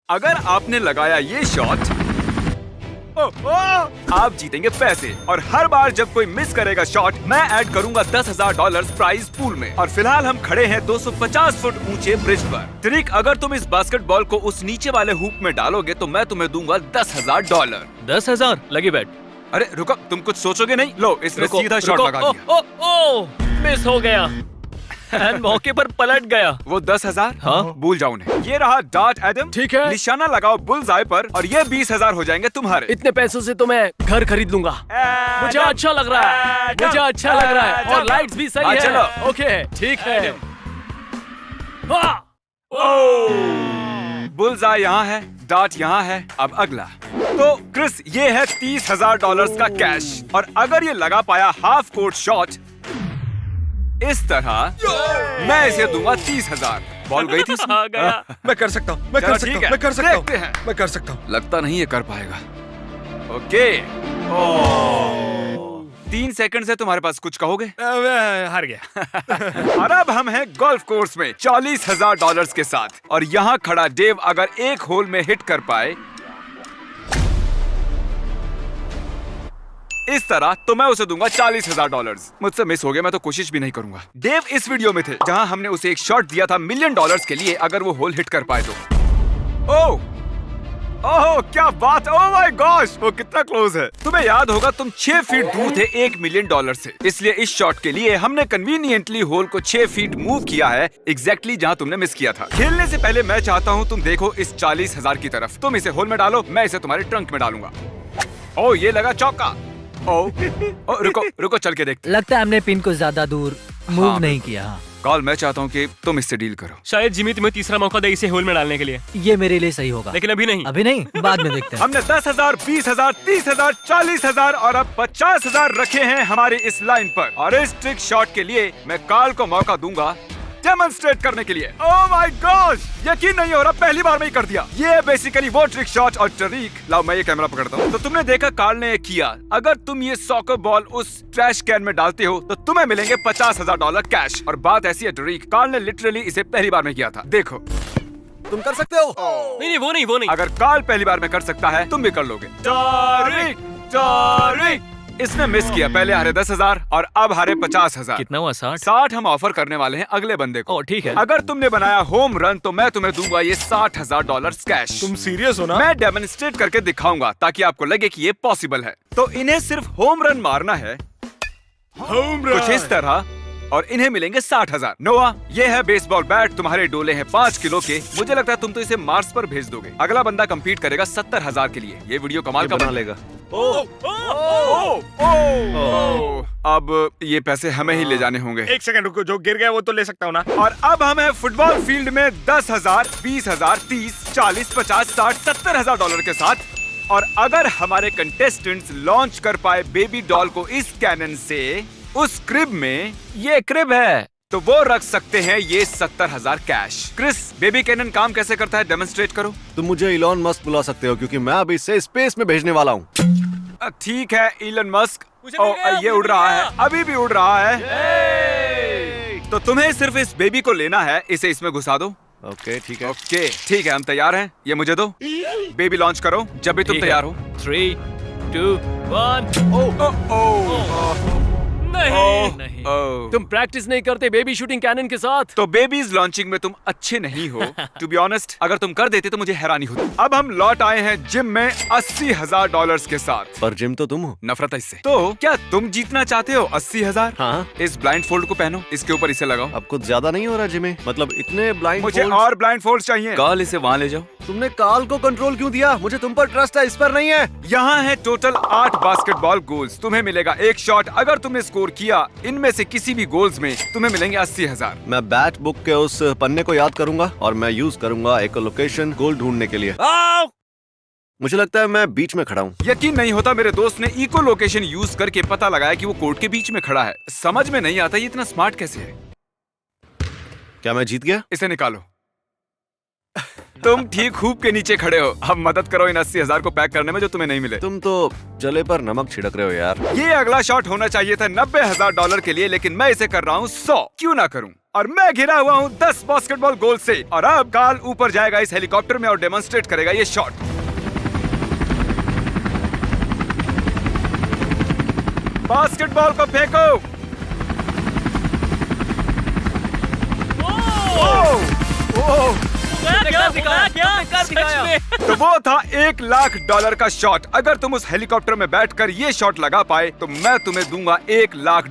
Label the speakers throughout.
Speaker 1: अगर आपने लगाया ये शॉट आप जीतेंगे पैसे और हर बार जब कोई मिस करेगा शॉट मैं ऐड करूंगा $10,000 प्राइज पूल में। और फिलहाल हम खड़े हैं 250 फुट ऊंचे ब्रिज पर। तरीक, अगर तुम इस बास्केटबॉल को उस नीचे वाले हुप में डालोगे तो मैं तुम्हें दूंगा $10,000।
Speaker 2: 10,000 लगी बैट।
Speaker 1: अरे रुको, तुम कुछ सोचोगे नहीं? लो, इसने सीधा शॉट लगा दिया।
Speaker 2: ओ, मिस हो गया एंड मौके पर पलट गया।
Speaker 1: वो 10,000?
Speaker 2: हाँ।
Speaker 1: भूल जाओ उन्हें। ये रहा डार्ट एडम।
Speaker 3: ठीक है।
Speaker 1: निशाना लगाओ बुल्स आई पर और ये 20,000 हो जाएंगे तुम्हारे।
Speaker 3: इतने पैसों से तो मैं घर खरीद लूंगा। मुझे अच्छा लग रहा है, मुझे अच्छा लग रहा है और लाइट्स भी सही है।
Speaker 1: चलो।
Speaker 3: ओके, ठीक है।
Speaker 1: बुल्स आई यहाँ है, डार्ट यहाँ है। अब अगला। तो क्रिस, ये है $30,000 का कैश और अगर ये लगा पाया हाफ कोर्ट शॉट इस तरह मैं इसे दूंगा 30,000। बॉल गई थी इसमें?
Speaker 2: आ गया।
Speaker 4: मैं कर सकता हूँ, मैं
Speaker 1: चलो,
Speaker 4: कर
Speaker 1: ठीक
Speaker 4: सकता
Speaker 1: है।
Speaker 4: हूँ, मैं कर सकता हूँ,
Speaker 1: देखते हैं।
Speaker 4: मैं कर सकता हूँ।
Speaker 1: लगता नहीं ये कर पाएगा। ओके। 3 सेकंड से तुम्हारे पास कुछ कहोगे?
Speaker 4: मैं हार गया।
Speaker 1: और अब हम हैं गोल्फ कोर्स में $40,000 के साथ और यहाँ खड़ा डेव अगर एक होल में हिट कर पाए इस तरह तो मैं उसे दूंगा $40,000। मुझसे मिस हो गया, मैं तो कोशिश भी नहीं करूंगा। डेव इस वीडियो में थे जहां हमने उसे एक शॉट दिया था $1 मिलियन के लिए अगर वो होल हिट कर पाए तो। ओह क्या बात, ओह माय गॉश, वो कितना क्लोज है। तुम्हें याद होगा तुम 6 फीट दूर थे $1 मिलियन से, इसलिए इस शॉट के लिए हमने कन्वीनियंटली होल को 6 फीट मूव किया है एग्जैक्टली जहां तुमने मिस किया था। खेलने से पहले मैं चाहता हूं तुम देखो इस 40,000 की तरफ। तुम इसे होल में डालो, मैं इसे तुम्हारे ट्रंक में डालूंगा। ओह ये लगा चौका। ओ, रुको चल के देखते।
Speaker 5: लगता है हमने पिन को ज्यादा दूर मूव
Speaker 1: हाँ,
Speaker 5: नहीं किया।
Speaker 1: कॉल, मैं चाहता हूँ कि तुम इससे डील करो।
Speaker 2: शायद जिमी तुम्हें तीसरा मौका दे इसे होल में डालने के लिए,
Speaker 5: ये मेरे लिए सही होगा,
Speaker 2: लेकिन अभी नहीं।
Speaker 5: अभी नहीं, बाद में देखते हैं।
Speaker 1: हमने 10,000, 20,000, 30,000, 40,000 और अब 50,000 रखे हैं हमारी इस लाइन पर और इस ट्रिक शॉट के लिए मैं कॉल को मौका दूंगा डेमोन्स्ट्रेट करने के लिए। ओह माय गॉड, यकीन नहीं हो रहा, पहली बार में ही कर दिया। ये बेसिकली वो ट्रिक शॉट। और तरीक, लाओ मैं ये कैमरा पकड़ता हूँ। तो तुमने देखा कार्ल ने ये किया। अगर तुम ये सॉकर बॉल उस ट्रैश कैन में डालते हो तो तुम्हें मिलेंगे $50,000 कैश। और बात ऐसी है तरीक, कार्ल ने लिटरली इसे पहली बार में किया था। देखो,
Speaker 4: तुम कर सकते हो।
Speaker 2: नहीं, वो नहीं।
Speaker 1: अगर कार्ल पहली बार में कर सकता है तुम भी कर लोगे। तरीक इसने मिस किया। पहले हारे 10,000 और अब हारे 50,000।
Speaker 2: कितना हुआ? 60?
Speaker 1: 60 हम ऑफर करने वाले हैं अगले बंदे को।
Speaker 2: ओ ठीक है।
Speaker 1: अगर तुमने बनाया होम रन तो मैं तुम्हें दूंगा ये $60,000 कैश।
Speaker 4: तुम सीरियस हो ना?
Speaker 1: मैं डेमोन्स्ट्रेट करके दिखाऊंगा ताकि आपको लगे कि ये पॉसिबल है। तो इन्हें सिर्फ होम रन मारना है, कुछ इस तरह, और इन्हें मिलेंगे 60,000। नोआ, ये है बेसबॉल बैट, तुम्हारे डोले हैं 5 किलो के। मुझे लगता है तुम तो इसे मार्स पर भेज दोगे। अगला बंदा compete करेगा 70,000 के लिए। ये वीडियो कमाल का
Speaker 4: बना
Speaker 1: बन
Speaker 4: लेगा।
Speaker 1: अब ये पैसे हमें ही ले जाने होंगे।
Speaker 4: एक सेकंड रुको, जो गिर गया वो तो ले सकता हूँ ना।
Speaker 1: और अब हम हैं फुटबॉल फील्ड में 10,000, 20,000, 30, 40, 50, 60, $70,000 के साथ। और अगर हमारे कंटेस्टेंट्स लॉन्च कर पाए बेबी डॉल को इस कैनन से उस क्रिब में, ये क्रिब है, तो वो रख सकते हैं ये 70,000 कैश। क्रिस, बेबी कैनन काम कैसे करता है डेमोन्स्ट्रेट करो।
Speaker 4: तुम मुझे इलॉन मस्क बुला सकते हो क्योंकि मैं अभी इसे स्पेस में भेजने वाला हूँ।
Speaker 1: ठीक है इलन मस्क।
Speaker 2: मुझे मिल गया,
Speaker 1: ये
Speaker 2: मुझे
Speaker 1: उड़
Speaker 2: मिल
Speaker 1: रहा
Speaker 2: गया।
Speaker 1: है, अभी भी उड़ रहा है। तो तुम्हें सिर्फ इस बेबी को लेना है, इसे इसमें घुसा दो।
Speaker 4: ओके ठीक है।
Speaker 1: ओके ठीक है, हम तैयार हैं। ये मुझे दो। बेबी लॉन्च करो जब भी तुम
Speaker 2: ठीक है।
Speaker 1: तैयार हो।
Speaker 2: 3, 2, 1। नहीं।
Speaker 3: तुम प्रैक्टिस नहीं करते बेबी शूटिंग कैनन के साथ?
Speaker 1: तो बेबीज लॉन्चिंग में तुम अच्छे नहीं हो। टू बी ऑनेस्ट, अगर तुम कर देते तो मुझे हैरानी होती। अब हम लौट आए हैं जिम में $80,000 के साथ।
Speaker 4: पर जिम तो तुम हो।
Speaker 1: नफरत है इससे। तो क्या तुम जीतना चाहते हो 80,000?
Speaker 4: हाँ।
Speaker 1: इस ब्लाइंड फोल्ड को पहनो, इसके ऊपर इसे लगाओ।
Speaker 4: अब कुछ ज्यादा नहीं हो रहा जिमी? मतलब इतने ब्लाइंड
Speaker 1: मुझे और ब्लाइंड फोल्ड चाहिए। कॉल, इसे वहाँ ले जाओ।
Speaker 4: तुमने काल को कंट्रोल क्यों दिया? मुझे तुम पर ट्रस्ट है, इस पर नहीं है।
Speaker 1: यहाँ है टोटल 8 बास्केटबॉल गोल्स। तुम्हें मिलेगा एक शॉट। अगर तुमने स्कोर किया इनमें से किसी भी गोल्स में तुम्हें मिलेंगे 80,000।
Speaker 4: मैं बैट बुक के उस पन्ने को याद करूंगा और मैं यूज करूंगा एक लोकेशन गोल ढूंढने के लिए। मुझे लगता है मैं बीच में खड़ा हूँ।
Speaker 1: यकीन नहीं होता, मेरे दोस्त ने इको लोकेशन यूज करके पता लगाया कि वो कोर्ट के बीच में खड़ा है। समझ में नहीं आता ये इतना स्मार्ट कैसे है।
Speaker 4: क्या मैं जीत गया?
Speaker 1: इसे निकालो। तुम ठीक खूब के नीचे खड़े हो। अब मदद करो इन 80,000 को पैक करने में जो तुम्हें नहीं मिले।
Speaker 4: तुम तो जले पर नमक छिड़क रहे हो यार।
Speaker 1: ये अगला शॉट होना चाहिए था $90,000 के लिए, लेकिन मैं इसे कर रहा हूँ 100। क्यों ना करूँ? और मैं घिरा हुआ हूँ 10 बास्केटबॉल गोल से। और अब कार्ल ऊपर जाएगा इस हेलीकॉप्टर में और डेमोन्स्ट्रेट करेगा ये शॉट। बास्केटबॉल को फेंको। तो वो था $1 लाख का शॉट। अगर तुम उस हेलीकॉप्टर में बैठकर ये शॉट लगा पाए तो मैं तुम्हें दूंगा $1 लाख।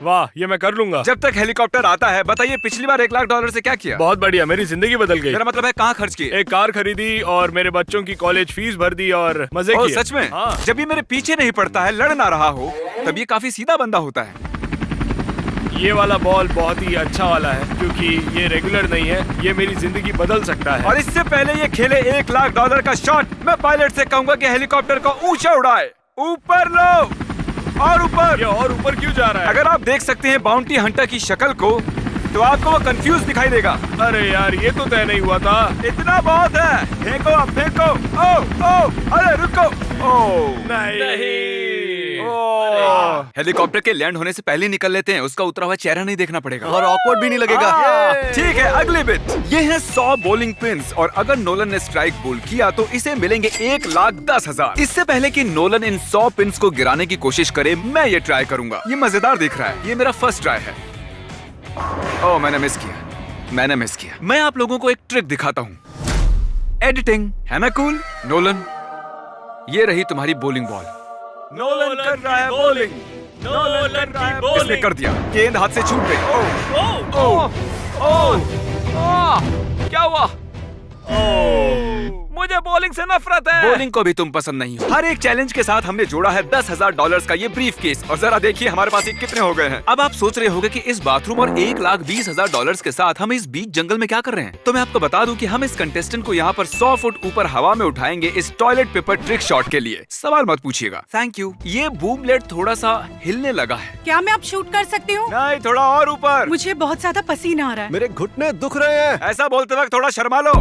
Speaker 3: वाह, ये मैं कर लूंगा।
Speaker 1: जब तक हेलीकॉप्टर आता है बताइए पिछली बार $1 लाख से क्या किया?
Speaker 3: बहुत बढ़िया, मेरी जिंदगी बदल गई।
Speaker 1: मेरा मतलब है कहाँ खर्च किए?
Speaker 3: एक कार खरीदी और मेरे बच्चों की कॉलेज फीस भर दी और मजे किए।
Speaker 1: सच में?
Speaker 3: हाँ।
Speaker 1: जब ये मेरे पीछे नहीं पड़ता है, लड़ ना रहा हो, तब ये काफी सीधा बंदा होता है।
Speaker 3: ये वाला बॉल बहुत ही अच्छा वाला है क्योंकि ये रेगुलर नहीं है, ये मेरी जिंदगी बदल सकता है।
Speaker 1: और इससे पहले ये खेले $1 लाख का शॉट, मैं पायलट से कहूंगा कि हेलीकॉप्टर को ऊंचा उड़ाए। ऊपर लो और ऊपर।
Speaker 3: ये और ऊपर क्यों जा रहा है?
Speaker 1: अगर आप देख सकते हैं बाउंटी हंटर की शक्ल को तो आपको वो कंफ्यूज दिखाई देगा।
Speaker 3: अरे यार, ये तो तय नहीं हुआ था।
Speaker 1: इतना बहुत है। फेंको अब फेंको। ओ अरे रुको।
Speaker 3: नहीं।
Speaker 1: हेलीकॉप्टर के लैंड होने से पहले निकल लेते हैं, उसका उतरा हुआ चेहरा नहीं देखना पड़ेगा
Speaker 4: और ऑकवर्ड भी नहीं लगेगा।
Speaker 1: ठीक है, अगली बिट। ये है 100 बॉलिंग पिन्स और अगर नोलन ने स्ट्राइक बोल किया तो इसे मिलेंगे $1,10,000। इससे पहले कि नोलन इन 100 पिन्स को गिराने की कोशिश करे, मैं ये ट्राई करूंगा। ये मजेदार दिख रहा है। ये मेरा फर्स्ट ट्राई है। ओह, मैंने मिस किया। मैं आप लोगों को एक ट्रिक दिखाता हूँ। एडिटिंग है ना कूल? नोलन, ये रही तुम्हारी बॉलिंग बॉल। नोलन कर रहा है बॉलिंग।
Speaker 3: नोलन की बॉलिंग।
Speaker 1: इसने कर दिया। गेंद हाथ से छूट गई। क्या हुआ? मुझे बॉलिंग से नफरत है। बॉलिंग को भी तुम पसंद नहीं हो। हर एक चैलेंज के साथ हमने जोड़ा है $10,000 का ये ब्रीफ केस और जरा देखिए हमारे पास ये कितने हो गए हैं। अब आप सोच रहे होंगे कि इस बाथरूम और $1,20,000 के साथ हम इस बीच जंगल में क्या कर रहे हैं? तो मैं आपको बता दूं कि हम इस कंटेस्टेंट को यहाँ पर 100 फुट ऊपर हवा में उठाएंगे इस टॉयलेट पेपर ट्रिक शॉट के लिए। सवाल मत पूछिएगा। Thank you. ये बूम ब्लेड थोड़ा सा हिलने लगा है।
Speaker 6: क्या मैं अब शूट कर सकती हूँ?
Speaker 1: नहीं, थोड़ा और ऊपर।
Speaker 6: मुझे बहुत ज्यादा पसीना आ रहा है।
Speaker 4: मेरे घुटने दुख रहे हैं।
Speaker 1: ऐसा बोलते वक्त थोड़ा शर्मा लो।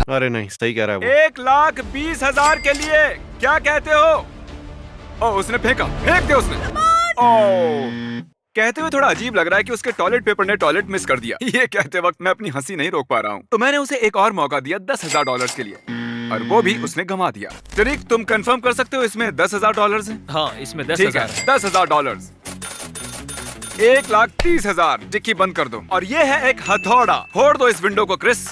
Speaker 4: अरे नहीं, सही कह रहा है वो।
Speaker 1: $1,20,000 के लिए क्या कहते हो? उसने फेंक दिया उसने। कहते हुए थोड़ा अजीब लग रहा है कि उसके टॉयलेट पेपर ने टॉयलेट मिस कर दिया। ये कहते वक्त मैं अपनी हंसी नहीं रोक पा रहा हूँ। तो मैंने उसे एक और मौका दिया $10,000 के लिए और वो भी उसने गंवा दिया। तरीक, तुम कंफर्म कर सकते हो इसमें $10,000 है?
Speaker 2: हाँ, इसमें
Speaker 1: ठीक है,
Speaker 2: 10,000
Speaker 1: $10,000। $1,30,000। डिक्की बंद कर दो। और ये है एक हथौड़ा। फोड़ दो इस विंडो को क्रिस।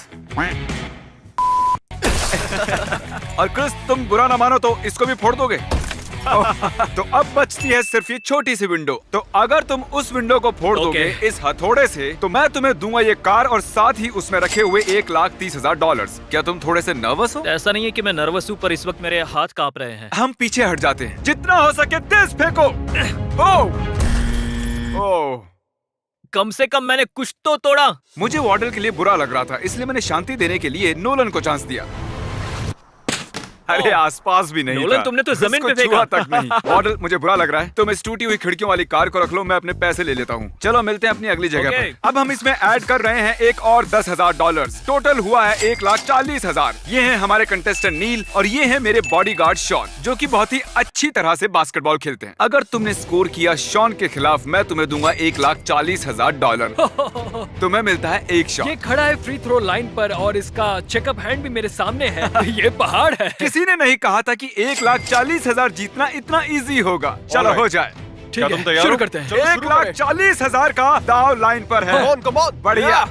Speaker 1: और क्रिस, तुम बुरा ना मानो तो इसको भी फोड़ दोगे। तो अब बचती है सिर्फ ये छोटी सी विंडो। तो अगर तुम उस विंडो को फोड़ दोगे इस हथौड़े से तो मैं तुम्हें दूंगा ये कार और साथ ही उसमें रखे हुए $1,30,000। क्या तुम थोड़े से नर्वस हो?
Speaker 2: ऐसा नहीं है कि मैं नर्वस हूँ, पर इस वक्त मेरे हाथ कांप रहे हैं।
Speaker 1: हम पीछे हट जाते हैं। जितना हो सके तेज फेंको। ओह,
Speaker 2: कम से कम मैंने कुछ तो तोड़ा।
Speaker 1: मुझे वार्डल के लिए बुरा लग रहा था, इसलिए मैंने शांति देने के लिए नोलन को चांस दिया। अरे आसपास भी नहीं
Speaker 2: नोलन,
Speaker 1: था।
Speaker 2: तुमने तो जमीन पे
Speaker 1: उसको
Speaker 2: फेंका।
Speaker 1: छुआ तक नहीं। वार्डल, मुझे बुरा लग रहा है। तुम इस टूटी हुई खिड़कियों वाली कार को रख लो, मैं अपने पैसे ले लेता हूँ। चलो मिलते हैं अपनी अगली जगह
Speaker 2: Okay.
Speaker 1: पर। अब हम इसमें ऐड कर रहे हैं एक और $10,000। टोटल हुआ है $1,40,000। ये है हमारे कंटेस्टेंट नील और ये है मेरे बॉडीगार्ड शॉन, जो कि बहुत ही अच्छी तरह से बास्केटबॉल खेलते हैं। अगर तुमने स्कोर किया शॉन के खिलाफ, मैं तुम्हें दूंगा $1,40,000। तुम्हें मिलता है एक शॉट।
Speaker 3: ये खड़ा है फ्री थ्रो लाइन पर और इसका चेकअप हैंड भी मेरे सामने है। ये पहाड़ है।
Speaker 1: किसी ने नहीं कहा था कि $1,40,000 जीतना इतना इजी होगा। चलो हो जाए।
Speaker 3: ठीक है, शुरू करते हैं।
Speaker 1: 1,40,000 का दाव लाइन पर है। बढ़िया।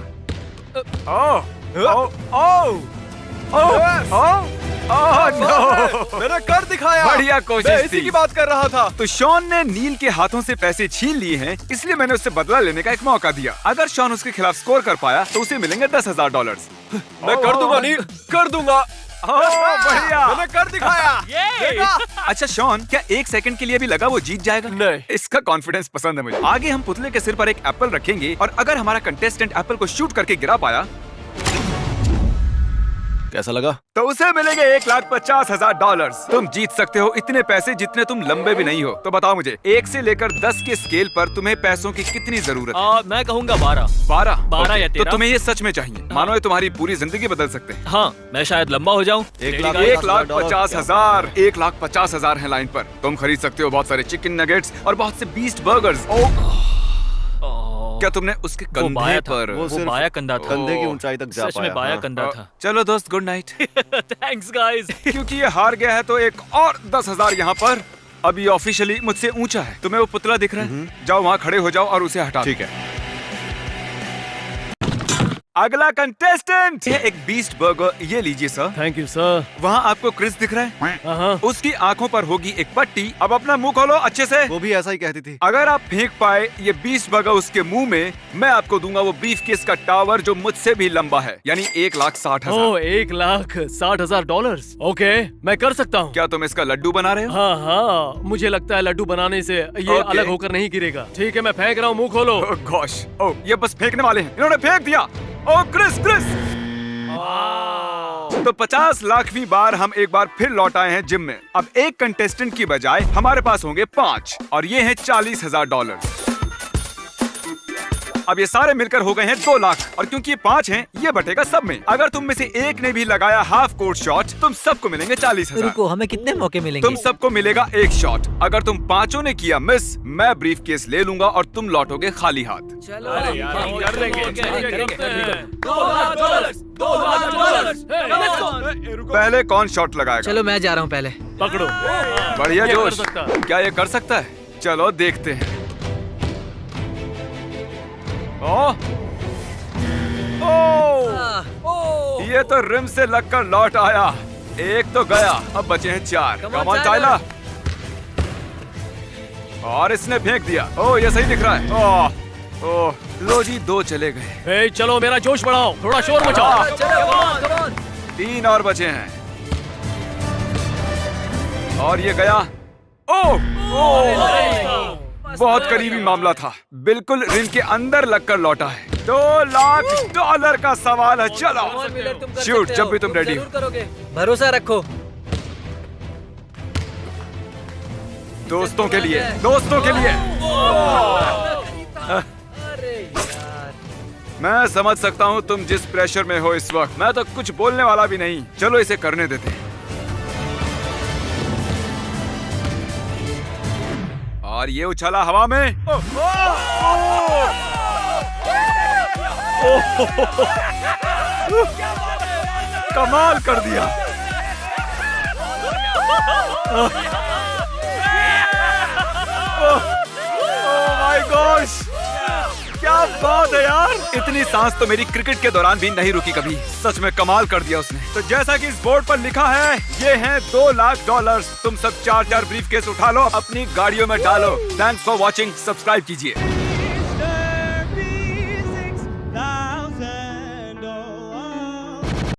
Speaker 4: मैंने कर दिखाया।
Speaker 1: बढ़िया कोशिश
Speaker 4: इसी
Speaker 1: थी।
Speaker 4: की बात कर रहा था।
Speaker 1: तो शॉन ने नील के हाथों से पैसे छीन लिए हैं, इसलिए मैंने उससे बदला लेने का एक मौका दिया। अगर शॉन उसके खिलाफ स्कोर कर पाया तो उसे मिलेंगे $10,000।
Speaker 4: मैं कर दूंगा नील, कर दूंगा।
Speaker 1: बढ़िया।
Speaker 4: मैंने कर दिखाया। देखा?
Speaker 1: अच्छा शॉन, क्या 1 सेकंड के लिए भी लगा वो जीत जाएगा?
Speaker 3: नहीं।
Speaker 1: इसका कॉन्फिडेंस पसंद है मुझे। आगे हम पुतले के सिर पर एक एप्पल रखेंगे और अगर हमारा कंटेस्टेंट एप्पल को शूट करके गिरा पाया
Speaker 4: कैसा लगा?
Speaker 1: तो उसे मिलेंगे $1,50,000। तुम जीत सकते हो इतने पैसे जितने तुम लंबे भी नहीं हो। तो बताओ मुझे 1 से लेकर 10 के स्केल पर तुम्हें पैसों की कितनी जरूरत है?
Speaker 2: मैं कहूंगा 12।
Speaker 1: 12?
Speaker 2: 12 या 13।
Speaker 1: तो तुम्हें ये सच में चाहिए? मानो ये तुम्हारी पूरी जिंदगी बदल सकते हैं।
Speaker 2: हाँ, मैं शायद लंबा हो जाऊँ।
Speaker 1: 1,50,000। 1,50,000 है लाइन पर। तुम खरीद सकते हो बहुत सारे चिकन नगेट्स और बहुत से बीस्ट बर्गर्स। क्या तुमने उसके कंधे पर?
Speaker 2: वो
Speaker 4: सिर्फ
Speaker 2: बाया कंधा था।
Speaker 4: कंधे की ऊंचाई तक जा
Speaker 2: सच
Speaker 4: पाया।
Speaker 2: में बाया
Speaker 4: हाँ।
Speaker 2: कंधा था।
Speaker 1: चलो दोस्त, गुड नाइट।
Speaker 2: Thanks guys.
Speaker 1: क्योंकि ये हार गया है तो एक और 10,000 यहाँ पर। अब ये ऑफिशियली मुझसे ऊंचा है। तुम्हें वो पुतला दिख रहा है? जाओ वहाँ खड़े हो जाओ और उसे हटा दो।
Speaker 4: ठीक है।
Speaker 1: अगला कंटेस्टेंट ये एक बीस्ट बर्गर। ये लीजिए सर।
Speaker 3: Thank you sir.
Speaker 1: वहाँ आपको क्रिस दिख रहा है?
Speaker 3: हाँ।
Speaker 1: उसकी आंखों पर होगी एक पट्टी। अब अपना मुंह खोलो अच्छे से।
Speaker 4: वो भी ऐसा ही कहती थी।
Speaker 1: अगर आप फेंक पाए ये बीस्ट बर्गर उसके मुंह में, मैं आपको दूंगा वो बीफ केस का टावर जो मुझसे भी लंबा है, यानी $1,60,000।
Speaker 3: ओह, $1,60,000। ओके, मैं कर सकता हूँ।
Speaker 1: क्या तुम इसका लड्डू बना रहे हो?
Speaker 3: हाँ हाँ, मुझे लगता है लड्डू बनाने से ये
Speaker 1: ओके।
Speaker 3: अलग होकर नहीं गिरेगा। ठीक है, मैं फेंक रहा हूँ, मुंह खोलो।
Speaker 1: ओह गॉश, ओह ये बस फेंकने वाले हैं। इन्होंने फेंक दिया। ओह क्रिस क्रिस। तो 50 लाखवीं बार हम एक बार फिर लौट आए हैं जिम में। अब एक कंटेस्टेंट की बजाय हमारे पास होंगे 5 और ये हैं $40,000। अब ये सारे मिलकर हो गए हैं 2 लाख और क्योंकि ये 5 हैं, ये बटेगा सब में। अगर तुम में से एक ने भी लगाया हाफ कोर्ट शॉट, तुम सबको मिलेंगे 40,000।
Speaker 5: रुको, हमें कितने मौके मिलेंगे?
Speaker 1: तुम सबको मिलेगा एक शॉट। अगर तुम 5 ने किया मिस, मैं ब्रीफ केस ले लूंगा और तुम लौटोगे खाली हाथ। पहले कौन शॉट लगाएगा?
Speaker 5: चलो मैं जा रहा हूँ पहले।
Speaker 3: पकड़ो।
Speaker 1: बढ़िया
Speaker 3: ये कर
Speaker 1: जोश।
Speaker 3: सकता है।
Speaker 1: क्या ये कर सकता है? चलो देखते हैं। ओह ये तो रिम से लगकर लौट आया। एक तो गया, अब बचे हैं 4। Come on Tyler. और इसने फेंक दिया। ओह ये सही दिख रहा है। ओह लो जी, 2 चले गए।
Speaker 3: ए, चलो मेरा जोश बढ़ाओ, थोड़ा शोर मचाओ।
Speaker 1: 3 और बचे हैं। और ये गया। ओह बहुत करीबी मामला था। बिल्कुल रिंग के अंदर लगकर लौटा है। $2,00,000 का सवाल है। चलो शूट जब भी तुम रेडी हो।
Speaker 5: भरोसा रखो।
Speaker 1: दोस्तों के लिए, दोस्तों के लिए। मैं समझ सकता हूँ तुम जिस प्रेशर में हो इस वक्त। मैं तो कुछ बोलने वाला भी नहीं। चलो इसे करने देते हैं। और ये उछला हवा में। कमाल कर दिया। माय गॉश, क्या बात है यार। इतनी सांस तो मेरी क्रिकेट के दौरान भी नहीं रुकी कभी। सच में कमाल कर दिया उसने। तो जैसा कि इस बोर्ड पर लिखा है, ये हैं $2,00,000। तुम सब 4 ब्रीफकेस उठा लो, अपनी गाड़ियों में डालो। Thanks for watching. सब्सक्राइब कीजिए।